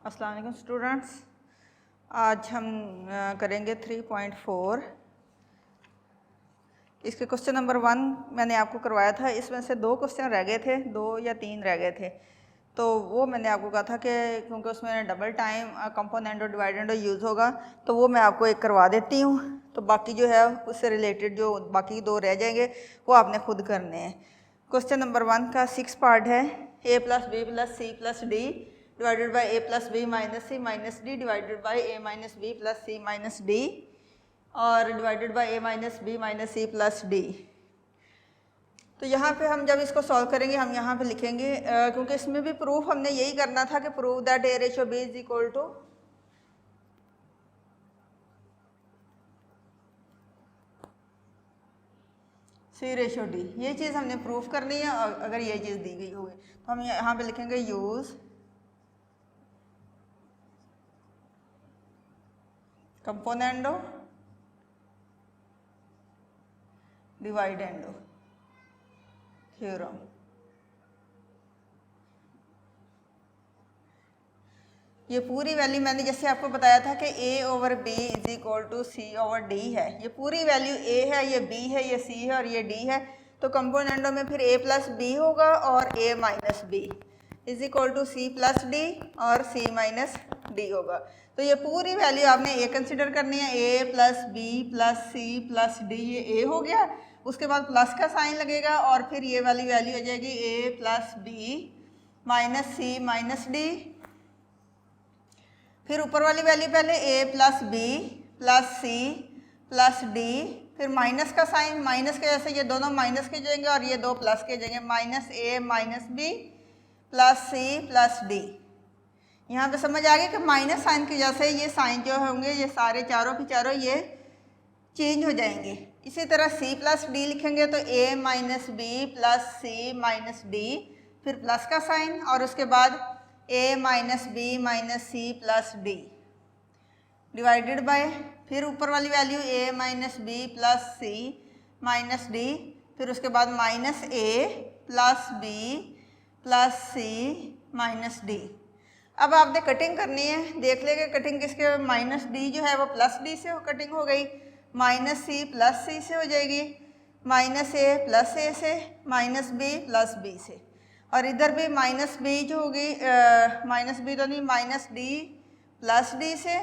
अस्सलाम वालेकुम स्टूडेंट्स। आज हम करेंगे 3.4। इसके क्वेश्चन नंबर 1 मैंने आपको करवाया था। इसमें से 2 क्वेश्चन रह गए थे, 2 या 3 रह गए थे। तो वो मैंने आपको कहा था कि क्योंकि उसमें डबल टाइम कंपोनेंट और डिवाइडेंड यूज़ होगा, तो वो मैं आपको एक करवा देती हूँ। तो बाकी जो है उससे रिलेटेड जो बाकी 2 रह जाएंगे वो आपने खुद करने हैं। क्वेश्चन नंबर 1 का 6 पार्ट है। a + b + c + d divided by a + b - c - d divided by a - b + c - d और divided by a - b - c + d। तो यहाँ पे हम जब इसको सॉल्व करेंगे हम यहाँ पे लिखेंगे, क्योंकि इसमें भी प्रूफ हमने यही करना था कि prove that a ratio b is equal to c ratio d। ये चीज़ हमने प्रूफ करनी है। और अगर ये चीज़ दी गई होगी तो हम यहाँ पे लिखेंगे यूज़ कंपोनेंडो डिवाइडेंडो थ्योरम। ये पूरी वैल्यू मैंने जैसे आपको बताया था कि a/b is equal to c/d है। ये पूरी वैल्यू a है, ये b है, ये c है और ये d है। तो कंपोनेंटों में फिर a + b होगा और a - b is equal to c + d और c - d होगा। तो ये पूरी वैल्यू आपने a कंसिडर करनी है। a + b + c + d, ये a हो गया। उसके बाद प्लस का साइन लगेगा और फिर ये वाली वैल्यू हो जाएगी a + b - c - d। फिर ऊपर वाली वैल्यू पहले a + b + c + d, फिर माइनस का साइन, माइनस के जैसे ये दोनों माइनस के जाएंगे और ये 2 प्लस के जाएंगे। -a - b + c + d। यहाँ पे समझ आ गया कि माइनस साइन की वजह से ये साइन जो होंगे ये सारे चारों के चारों ये चेंज हो जाएंगे। इसी तरह c + d लिखेंगे तो a - b + c - d, फिर प्लस का साइन और उसके बाद a - b - c + d divided by, फिर ऊपर वाली value a - b + c - d, फिर उसके बाद -a + b + c - d। अब आपने कटिंग करनी है। देख लेंगे कटिंग किसके, -d जो है वो +d से कटिंग हो गई, -c + c से हो जाएगी, -a + a से, -b + b से, और इधर भी -b जो होगी, -b तो नहीं, -d + d से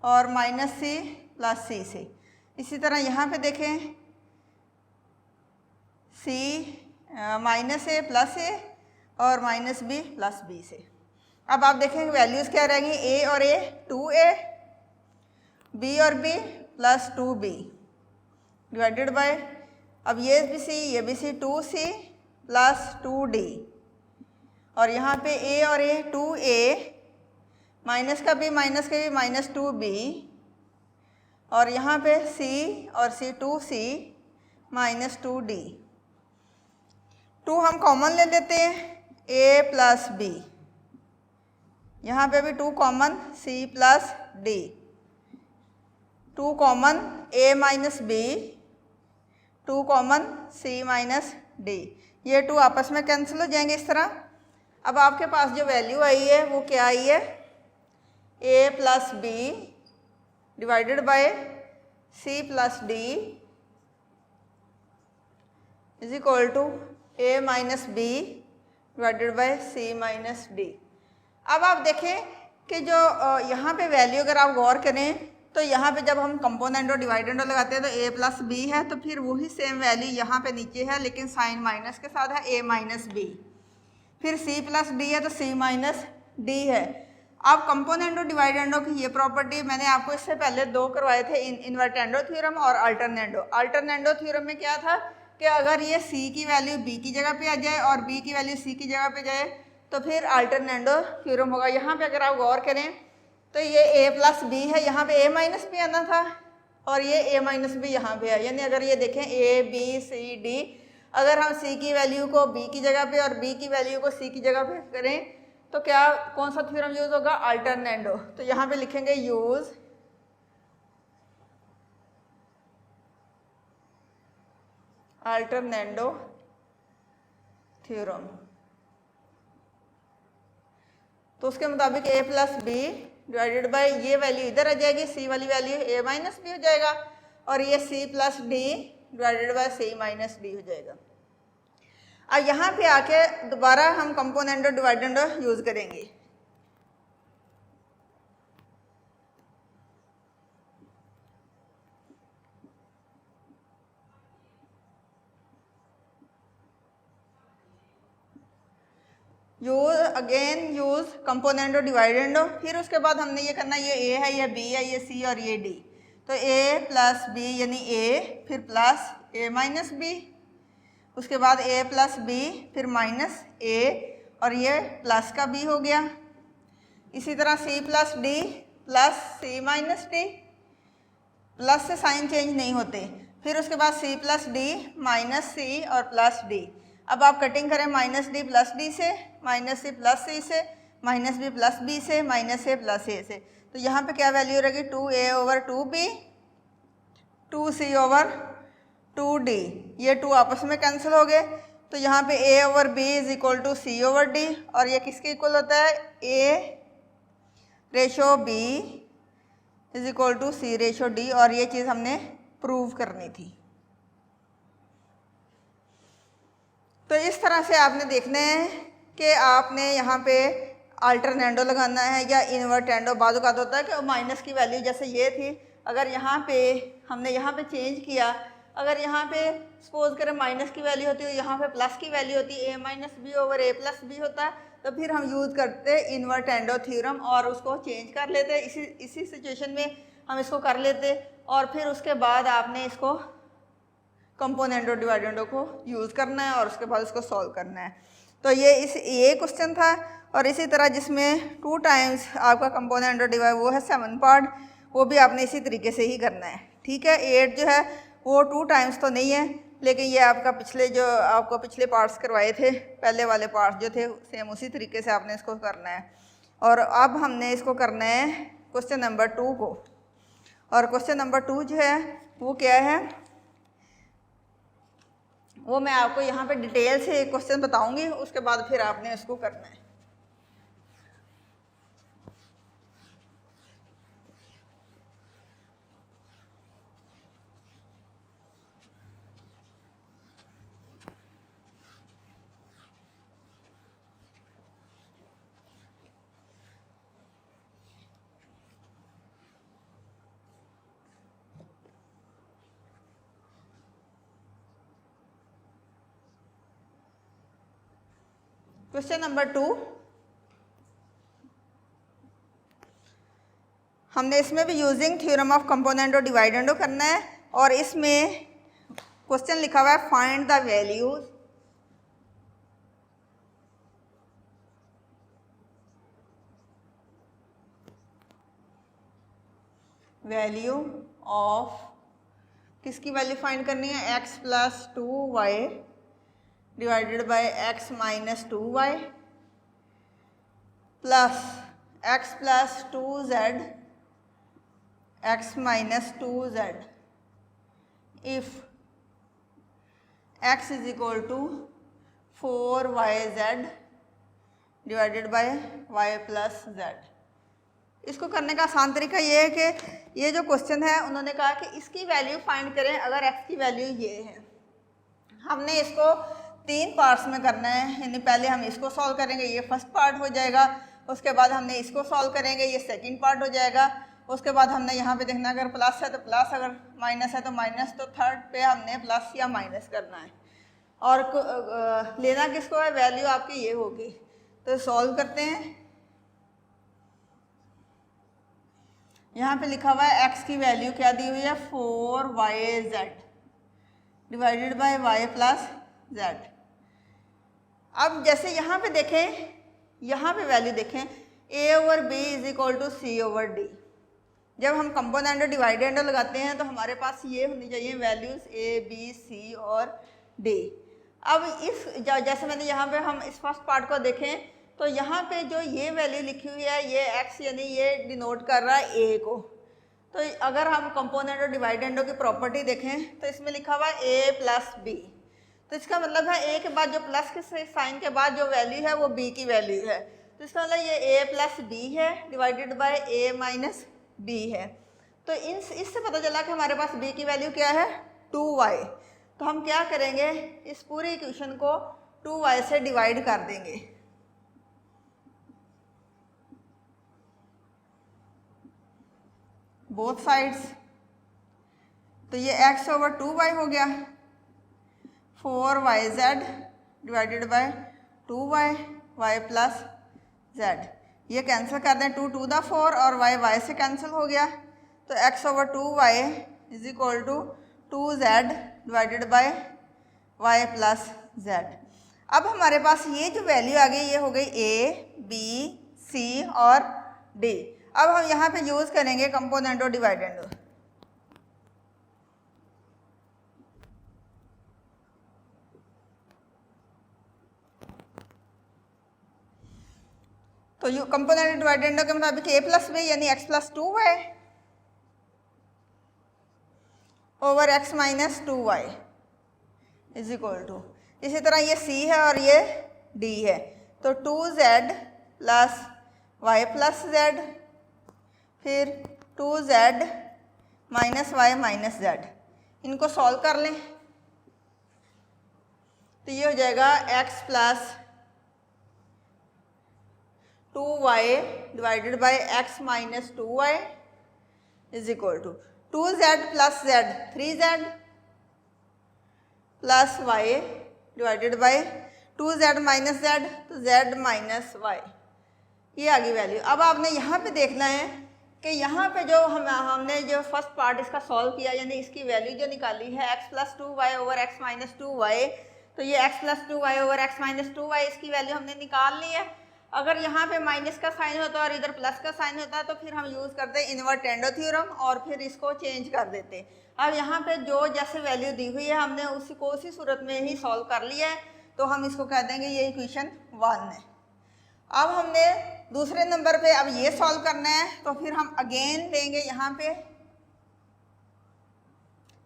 और -c + c से। इसी तरह यहाँ पे देखें c -a + a और -b + b से। अब आप देखेंगे वैल्यूज़ क्या रहेंगी, a और a 2a, b और b + 2b डिवाइडेड बाय, अब ये भी c 2c + 2d, और यहाँ पे a और a 2a, माइनस का भी -2b, और यहाँ पे c और c 2c - 2d। 2 हम कॉमन ले लेते हैं, a + b, यहाँ पे भी 2 common, c + d, 2 common a - b, 2 common c - d, ये 2 आपस में कैंसिल हो जाएंगे इस तरह। अब आपके पास जो वैल्यू आई है वो क्या आई है, a + b divided by c + d is equal to a - b divided by c - d। अब आप देखें कि जो यहाँ पे वैल्यू अगर आप गौर करें तो यहाँ पे जब हम कंपोनेंट और डिवाइडेंड लगाते हैं तो a + b है, तो फिर वही सेम वैल्यू यहाँ पे नीचे है लेकिन साइन माइनस के साथ है, a - b। फिर c + d है तो c - d है। अब कंपोनेंटो डिवाइडेंडो की ये प्रॉपर्टी मैंने आपको इससे पहले 2 करवाए थे, इन्वर्टेंडो थ्योरम और अल्टरनेंडो। अल्टरनेंडो थ्योरम में क्या था कि अगर ये c की वैल्यू b की जगह पे आ जाए और b की वैल्यू c की जगह पे जाए तो फिर अल्टरनेंडो थ्योरम होगा। यहाँ पे अगर आप गौर करें तो ये a + b है, यहाँ पे a - b आना था और ये a - b यहाँ पे है। यानी अगर ये देखें a b c d, अगर हम c की वैल्यू को b की जगह पे और b की वैल्यू को c की जगह पे करें तो क्या कौन सा थ्योरम यूज होगा, अल्टरनेंडो। तो यहाँ पे लिखेंगे यूज अल्टरनेंडो थ्योरम। तो उसके मुताबिक a plus B divided by ये वैल्यू इधर आ जाएगी, c वाली वैल्यू a माइनस बी हो जाएगा, और ये c plus D divided by c minus D हो जाएगा। अब यहाँ पे आके दोबारा हम कंपोनेंट और डिवाइडेंड यूज़ करेंगे। यूज़ कंपोनेंट और डिवाइडेंड। फिर उसके बाद हमने ये करना, ये a है, ये b है, ये c और ये d। तो a प्लस b यानी a, फिर प्लस a माइनस b, उसके बाद a प्लस b, फिर माइनस a, और ये प्लस का b हो गया। इसी तरह c plus d plus c minus d, plus से साइन चेंज नहीं होते। फिर उसके बाद c plus d minus c और प्लस d। अब आप कटिंग करें माइनस डी प्लस डी से, माइनस सी प्लस सी से, माइनस बी प्लस बी से, माइनस ए प्लस ए से। तो यहाँ पे क्या वैल्यू रहेगी, 2a over 2b, 2c over 2d। ये 2 आपस में कैंसिल हो गए। तो यहाँ पे a over b is equal to c over d, और ये किसके इक्वल होता है, a ratio b is equal to c ratio d, और ये चीज़ हमने प्रूव करनी थी। तो इस तरह से आपने देखना है कि आपने यहाँ पे अल्टरनेंडो लगाना है या इन्वर्टेंडो। बाजू का होता है कि माइनस की वैल्यू जैसे ये थी, अगर यहाँ पे हमने यहाँ पे चेंज किया, अगर यहाँ पे सपोज करें माइनस की वैल्यू होती है, यहाँ पे प्लस की वैल्यू होती है, a minus B over a plus B होता है, तो फिर हम यूज़ करते इन्वर्टेंडो थ्योरम और उसको चेंज कर लेते। इसी सिचुएशन में हम इसको कर लेते, और फिर उसके बाद आपने इसको कंपोनेंट और डिवाइडेंडो को यूज़ करना है और उसके बाद उसको सॉल्व करना है। तो ये क्वेश्चन था। और इसी तरह जिसमें 2 टाइम्स आपका कंपोनेंट और डिवाइड, वो है 7 पार्ट, वो भी आपने इसी तरीके से ही करना है। ठीक है, 8 जो है वो 2 टाइम्स तो नहीं है, लेकिन ये आपका आपको पिछले पार्ट्स करवाए थे, पहले वाले पार्ट्स जो थे, सेम उसी तरीके से आपने इसको करना है। और अब हमने इसको करना है क्वेश्चन नंबर 2 को। और क्वेश्चन नंबर 2 जो है वो क्या है, वो मैं आपको यहाँ पे डिटेल से क्वेश्चन बताऊंगी, उसके बाद फिर आपने इसको करना है। क्वेश्चन नंबर 2, हमने इसमें भी यूजिंग थ्योरम ऑफ कंपोनेंट और डिवाइडेंडो करना है। और इसमें क्वेश्चन लिखा हुआ है फाइंड द वैल्यू ऑफ, किसकी वैल्यू फाइंड करनी है, x plus 2y divided by x minus 2y plus x plus 2z x minus 2z if x is equal to 4yz divided by y plus z। इसको करने का आसान तरीका ये है कि ये जो क्वेश्चन है उन्होंने कहा कि इसकी वैल्यू फाइंड करें अगर x की वैल्यू ये है। हमने इसको 3 पार्ट्स में करना है, यानी पहले हम इसको सॉल्व करेंगे, ये फर्स्ट पार्ट हो जाएगा, उसके बाद हमने इसको सॉल्व करेंगे, ये सेकंड पार्ट हो जाएगा, उसके बाद हमने यहाँ पे देखना अगर प्लस है तो प्लस, अगर माइनस है तो माइनस, तो थर्ड पे हमने प्लस या माइनस करना है। और लेना किसको है, वैल्यू आपकी ये होगी। तो सॉल्व करते हैं। यहाँ पे लिखा हुआ है x की वैल्यू क्या दी हुई है, 4yz divided by y plus z। अब जैसे यहाँ पे देखें, यहाँ पे वैल्यू देखें, a over b is equal to C over D. जब हम कंपोनेंट और डिवाइडेंड लगाते हैं तो हमारे पास ये होनी चाहिए वैल्यूज a b c और d। अब इस जैसे मैंने यहाँ पे हम इस फर्स्ट पार्ट को देखें तो यहाँ पे जो ये वैल्यू लिखी हुई है ये x यानी ये डिनोट कर रहा है a को। तो अगर हम कंपोनेंट और डिवाइडेंडो की प्रॉपर्टी देखें तो इसमें लिखा हुआ है a प्लस बी। तो इसका मतलब है a के बाद जो प्लस के साइन के बाद जो वैल्यू है वो b की वैल्यू है। तो इसका मतलब ये ए प्लस बी है divided by A minus B है। तो इससे पता चला कि हमारे पास बी की वैल्यू क्या है 2y। तो हम क्या करेंगे, इस पूरी इक्वेशन को 2y से डिवाइड कर देंगे। Both sides. तो ये x ओवर 2y हो गया, 4yz divided by 2y, y plus z। ये कैंसिल कर दें, 2 टू द 4 और y से कैंसिल हो गया। तो x over 2y is equal to 2z divided by y plus z। अब हमारे पास ये जो वैल्यू आ गई ये हो गई a, b, c और d। अब हम यहाँ पे यूज़ करेंगे कंपोनेंडो डिवाइडेंडो। तो यू कंपोनेंट डिवाइडेंडो के मुताबिक a प्लस बी यानी x plus 2y over x minus 2y is equal to, इसी तरह ये c है और ये d है। तो 2z plus y plus z, फिर 2z minus y minus z। इनको सॉल्व कर लें तो ये हो जाएगा x plus 2y divided by x minus 2y is equal to 2z plus z 3z plus y divided by 2z minus z, तो z minus y। ये आ गई वैल्यू। अब आपने यहाँ पे देखना है कि यहाँ पे जो हमने जो फर्स्ट पार्ट इसका सॉल्व किया यानी इसकी वैल्यू जो निकाली है x plus 2y over x minus 2y, तो ये x plus 2y over x minus 2y इसकी वैल्यू हमने निकाल ली है। अगर यहाँ पे माइनस का साइन होता और इधर प्लस का साइन होता तो फिर हम यूज़ करते इन्वर्टेंडो थ्योरम और फिर इसको चेंज कर देते। अब यहाँ पे जो जैसे वैल्यू दी हुई है हमने उसको उसी सूरत में ही सॉल्व कर लिया है, तो हम इसको कह देंगे ये इक्वेशन 1 है। अब हमने दूसरे नंबर पे अब ये सॉल्व करना है, तो फिर हम अगेन लेंगे यहाँ पे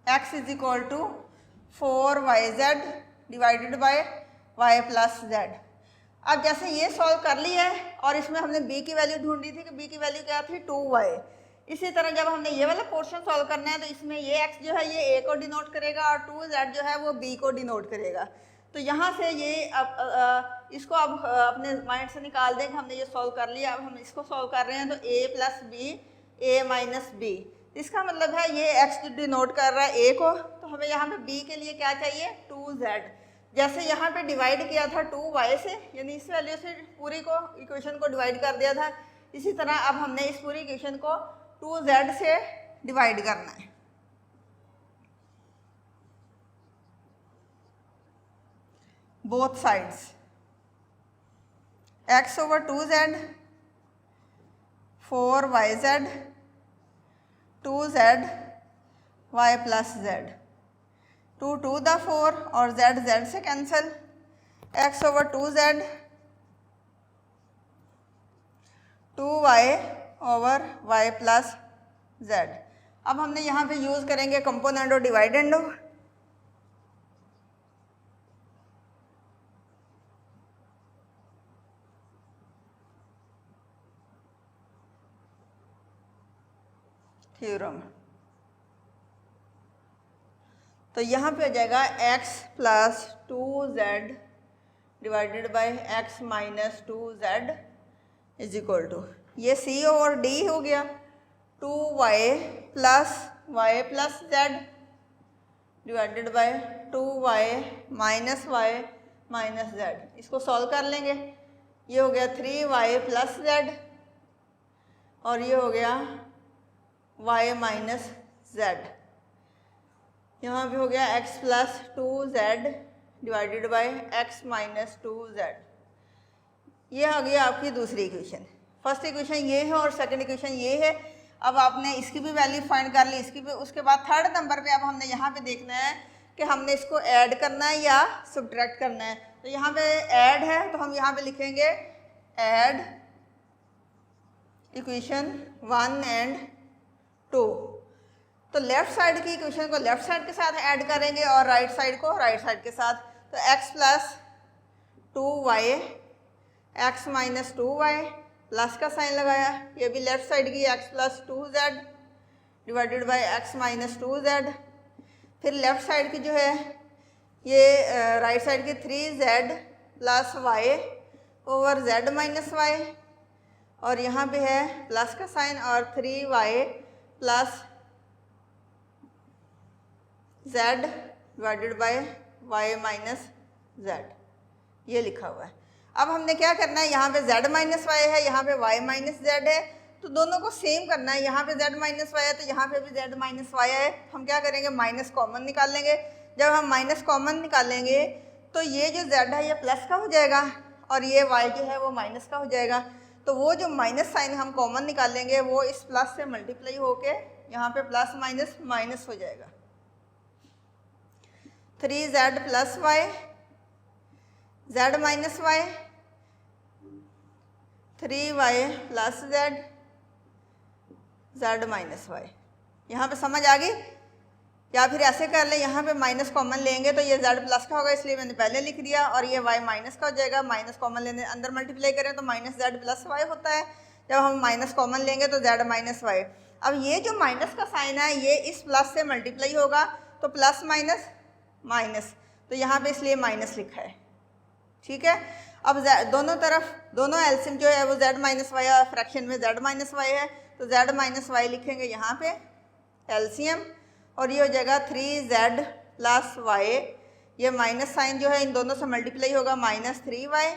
x is equal to 4yz divided by y plus z। अब जैसे ये सॉल्व कर लिया है और इसमें हमने b की वैल्यू ढूंढी थी कि b की वैल्यू क्या थी 2y। इसी तरह जब हमने ये वाला पोर्शन सॉल्व करना है तो इसमें ये x जो है ये a को डिनोट करेगा और 2z जो है वो b को डिनोट करेगा। तो यहाँ से ये इसको अब अपने माइंड से निकाल दें कि हमने ये सॉल्व कर लिया। अब हम इसको सॉल्व कर रहे हैं तो a plus B a minus B, इसका मतलब है ये x डिनोट कर रहा है a को, तो हमें यहाँ पे b के लिए क्या चाहिए 2z। जैसे यहाँ पे डिवाइड किया था 2y से यानी इस वैल्यू से पूरी को इक्वेशन को डिवाइड कर दिया था, इसी तरह अब हमने इस पूरी इक्वेशन को 2z से डिवाइड करना है। Both sides x over 2z 4yz 2z y plus z, 2 to the 4 और z से cancel, x over 2z 2y over y plus z। अब हमने यहाँ पे यूज़ करेंगे कंपोनेंडो डिवाइडेंडो। थ्योरम। तो यहाँ पे हो जाएगा x plus 2z divided by x minus 2z is equal to, ये c ओवर d हो गया 2y plus y plus z divided by 2y minus y minus z। इसको सॉल्व कर लेंगे, ये हो गया 3y प्लस z और ये हो गया y माइनस z। यहाँ पे हो गया x plus 2z divided by x minus 2z। ये आ गई आपकी दूसरी इक्वेशन। फर्स्ट इक्वेशन ये है और सेकंड इक्वेशन ये है। अब आपने इसकी भी वैल्यू फाइंड कर ली, इसकी भी। उसके बाद थर्ड नंबर पे अब हमने यहाँ पे देखना है कि हमने इसको ऐड करना है या सब्ट्रैक्ट करना है। तो यहाँ पे ऐड है तो हम यहाँ पे लिखेंगे ऐड इक्वेशन 1 एंड 2। तो लेफ्ट साइड की इक्वेशन को लेफ्ट साइड के साथ ऐड करेंगे और राइट साइड को राइट साइड के साथ। तो x plus 2y x minus 2y plus का साइन लगाया, ये भी लेफ्ट साइड की x plus 2z divided by x minus 2z। फिर लेफ्ट साइड की जो है ये राइट साइड की 3z plus y over z minus y, और यहाँ पे है प्लस का साइन और 3y plus z divided by y minus z, ये लिखा हुआ है। अब हमने क्या करना है, यहाँ पे z माइनस वाई है, यहाँ पे y माइनस z है, तो दोनों को सेम करना है। यहाँ पे z माइनस वाई है तो यहाँ पे भी z माइनस वाई है। हम क्या करेंगे, माइनस कॉमन निकाल लेंगे। जब हम माइनस कॉमन निकालेंगे तो ये जो z है ये प्लस का हो जाएगा और ये y जो है वो माइनस का हो जाएगा। तो वो जो माइनस साइन हम कॉमन निकालेंगे वो इस प्लस से मल्टीप्लाई होके यहाँ पे प्लस माइनस माइनस हो जाएगा। 3z plus Y, z minus Y, 3y plus z, z minus Y. यहाँ पे समझ आ गई? या फिर ऐसे कर लें, यहाँ पे माइनस कॉमन लेंगे तो ये z प्लस का होगा, इसलिए मैंने पहले लिख दिया, और ये y माइनस का हो जाएगा। माइनस कॉमन लेने अंदर मल्टीप्लाई करें तो माइनस z प्लस y होता है। जब हम माइनस कॉमन लेंगे तो z माइनस वाई। अब ये जो माइनस का साइन है ये इस प्लस से मल्टीप्लाई होगा तो प्लस माइनस माइनस, तो यहाँ पे इसलिए माइनस लिखा है। ठीक है, अब दोनों तरफ दोनों एलसीएम जो है वो z माइनस वाई और फ्रैक्शन में z माइनस वाई है, तो z माइनस वाई लिखेंगे यहाँ पे एलसीएम, और ये हो जाएगा 3z प्लस वाई। ये माइनस साइन जो है इन दोनों से मल्टीप्लाई होगा, माइनस 3y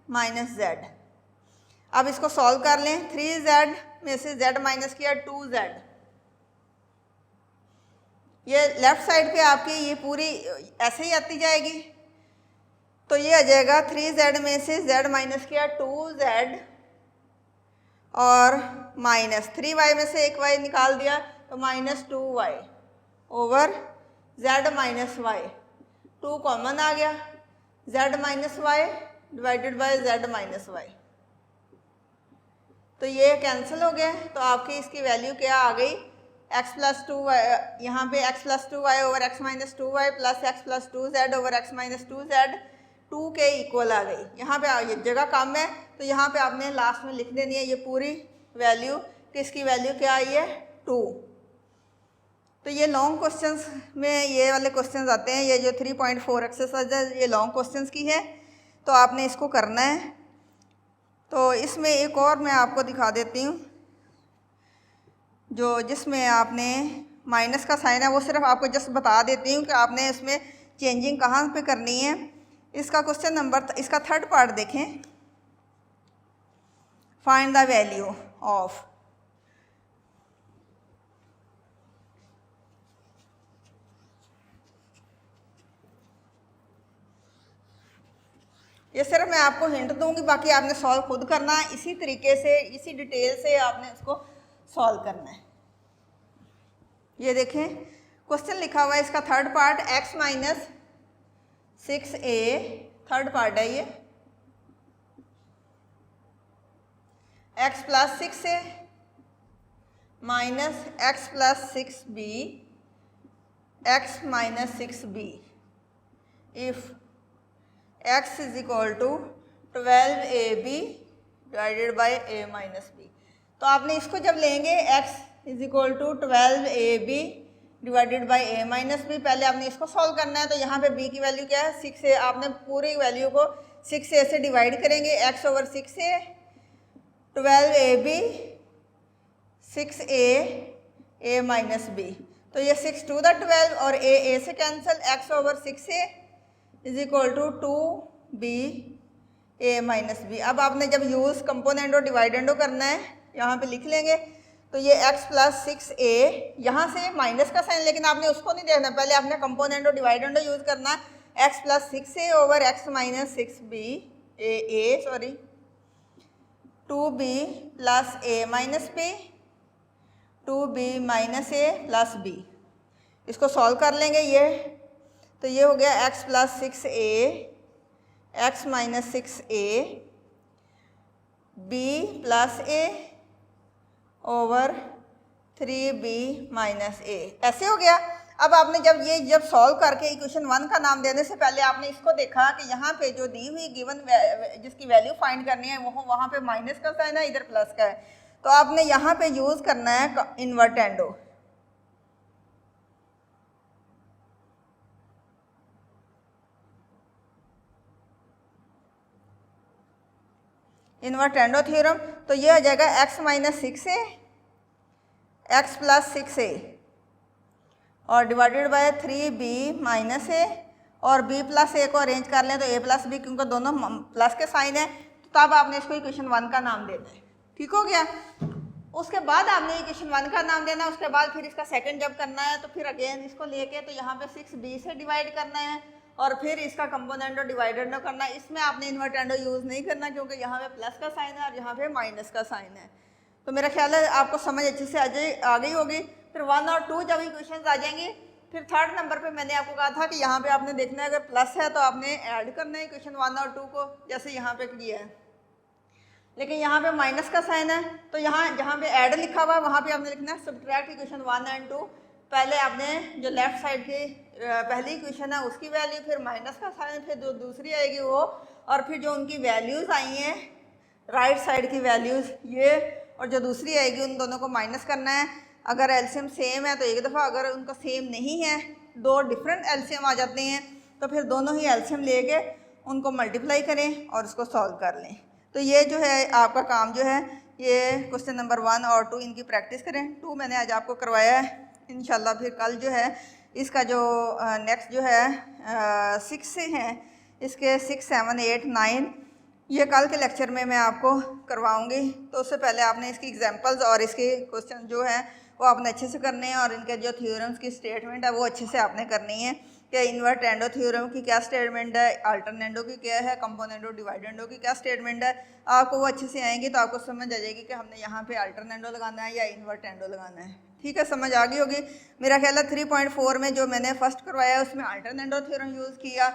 माइनस z। अब इसको सॉल्व कर लें, 3z में से z माइनस किया 2z, ये लेफ्ट साइड पे आपकी ये पूरी ऐसे ही आती जाएगी, तो ये आ जाएगा 3z में से z माइनस किया 2z और माइनस 3y में से एक y निकाल दिया तो minus 2y over z minus Y. 2 common आ गया, z minus Y divided by z minus Y, तो ये कैंसिल हो गया। तो आपकी इसकी वैल्यू क्या आ गई, x प्लस 2y, यहाँ पे x plus 2y over x minus 2y plus x plus 2z over x minus 2z 2 के इक्वल आ गई। यहाँ पे ये जगह कम है तो यहाँ पे आपने लास्ट में लिख देनी है ये पूरी वैल्यू, किसकी वैल्यू क्या आई है 2। तो ये लॉन्ग क्वेश्चंस में ये वाले क्वेश्चंस आते हैं, ये जो 3.4 एक्सरसाइज है ये लॉन्ग क्वेश्चंस की है, तो आपने इसको करना है। तो इसमें एक और मैं आपको दिखा देती हूँ जो जिसमें आपने माइनस का साइन है, वो सिर्फ आपको जस्ट बता देती हूँ कि आपने इसमें चेंजिंग कहाँ पे करनी है। इसका क्वेश्चन नंबर, इसका थर्ड पार्ट देखें, फाइंड द वैल्यू ऑफ, ये सिर्फ मैं आपको हिंट दूंगी, बाकी आपने सॉल्व खुद करना है, इसी तरीके से इसी डिटेल से आपने इसको सॉल्व करना है। ये देखें क्वेश्चन लिखा हुआ है, इसका third part x minus 6a, third part है ये, x plus 6a minus x plus 6b x minus 6b if x is equal to 12ab divided by a minus b। तो आपने इसको जब लेंगे x is equal to 12ab divided by a minus b, पहले आपने इसको solve करना है। तो यहाँ पे b की वैल्यू क्या है 6a, आपने पूरी वैल्यू को 6a से डिवाइड करेंगे, x over 6a 12ab 6a a minus b, तो ये 6 टू द 12 और a से cancel, x over 6a is equal to 2b a minus b। अब आपने जब यूज़ कंपोनेंडो डिवाइडेंडो करना है यहाँ पे लिख लेंगे, तो ये x प्लस 6a, यहाँ से माइनस का साइन, लेकिन आपने उसको नहीं देखना, पहले आपने कंपोनेंडो डिवाइडेंडो यूज़ करना है। x plus 6a over x minus 6b a sorry 2b plus a minus b 2b minus a plus b, इसको सॉल्व कर लेंगे ये, तो ये हो गया x plus 6a x minus 6a b plus a over 3b minus a, ऐसे हो गया। अब आपने जब सॉल्व करके इक्वेशन 1 का नाम देने से पहले आपने इसको देखा कि यहाँ पे जो दी हुई गिवन जिसकी वैल्यू फाइंड करनी है वो वहाँ पे माइनस का साइन है, इधर प्लस का है, तो आपने यहाँ पे यूज़ करना है इन्वर्टेंडो। इन्वर्टेंडो थ्योरम, तो ये हो जाएगा x minus 6a x plus 6a और divided by 3b minus a, और b प्लस a को अरेंज कर लें तो a प्लस b, क्योंकि दोनों प्लस के साइन है, तो तब आपने इसको इक्वेशन 1 का नाम देना है। ठीक हो गया। उसके बाद आपने इक्वेशन 1 का नाम देना है, उसके बाद फिर इसका सेकंड जब करना है तो फिर अगेन इसको लेके तो यहाँ पे 6b से डिवाइड करना है और फिर इसका कंपोनेंटो डिवाइडेंडो करना है। इसमें आपने इन्वर्टेंडो यूज़ नहीं करना क्योंकि यहाँ पे प्लस का साइन है और यहाँ पे माइनस का साइन है। तो मेरा ख्याल है आपको समझ अच्छे से आ गई होगी। फिर 1 और 2 जब इक्वेशंस आ जाएंगी, फिर थर्ड नंबर पे मैंने आपको कहा था कि यहाँ पे आपने देखना है अगर प्लस है तो आपने ऐड करना है इक्वेशन 1 और 2 को, जैसे यहाँ पे किया है। लेकिन यहाँ पे माइनस का साइन है तो यहाँ जहाँ पे ऐड लिखा हुआ है वहाँ पे आपने लिखना है सब्ट्रैक्ट इक्वेशन 1 एंड 2। पहले आपने जो लेफ्ट साइड की पहली इक्वेशन है उसकी वैल्यू, फिर माइनस का साइन, फिर जो दूसरी आएगी वो, और फिर जो उनकी वैल्यूज़ आई हैं राइट साइड की वैल्यूज़ ये, और जो दूसरी आएगी उन दोनों को माइनस करना है। अगर एलसीएम सेम है तो एक दफ़ा, अगर उनका सेम नहीं है, दो डिफरेंट एलसीएम आ जाते हैं, तो फिर दोनों ही एलसीएम लेके उनको मल्टीप्लाई करें और उसको सॉल्व कर लें। तो ये जो है आपका काम जो है ये क्वेश्चन नंबर 1 और 2 इनकी प्रैक्टिस करें। 2 मैंने आज आपको करवाया है, इंशाल्लाह फिर कल जो है इसका जो नेक्स्ट जो है 6 से हैं, इसके 6, 7, 8, 9 ये कल के लेक्चर में मैं आपको करवाऊंगी। तो उससे पहले आपने इसकी एग्जांपल्स और इसके क्वेश्चन जो हैं वो आपने अच्छे से करने हैं, और इनके जो थ्योरम्स की स्टेटमेंट है वो अच्छे से आपने करनी है कि इन्वर्टेंडो थ्योरम की क्या स्टेटमेंट है, अल्टरनेंडो की क्या है, कंपोनेंडो डिवाइडेंडो की क्या स्टेटमेंट है। आपको वो अच्छे से आएंगी तो आपको समझ आ जाएगी कि हमने यहाँ पे अल्टरनेंडो लगाना है या इन्वर्टेंडो लगाना है। ठीक है, समझ आ गई होगी। मेरा ख्याल है 3.4 में जो मैंने फर्स्ट करवाया है उसमें अल्टरनेंडो थ्योरम यूज़ किया,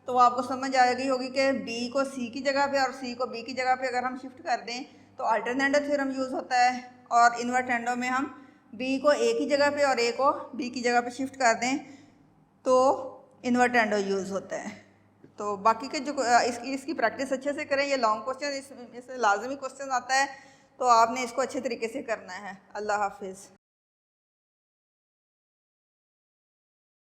तो आपको समझ आ गई होगी कि b को c की जगह पे और c को b की जगह पे अगर हम शिफ्ट कर दें तो अल्टरनेंडो थ्योरम यूज़ होता है, और इन्वर्टेंडो में हम b को a की जगह पे और a को b की जगह पे शिफ्ट कर दें तो इन्वर्टेंडो यूज़ होता है। तो बाकी के जो इसकी प्रैक्टिस अच्छे से करें। ये लॉन्ग क्वेश्चन इसमें लाजमी क्वेश्चन आता है, तो आपने इसको अच्छे तरीके से करना है। अल्लाह हाफिज़।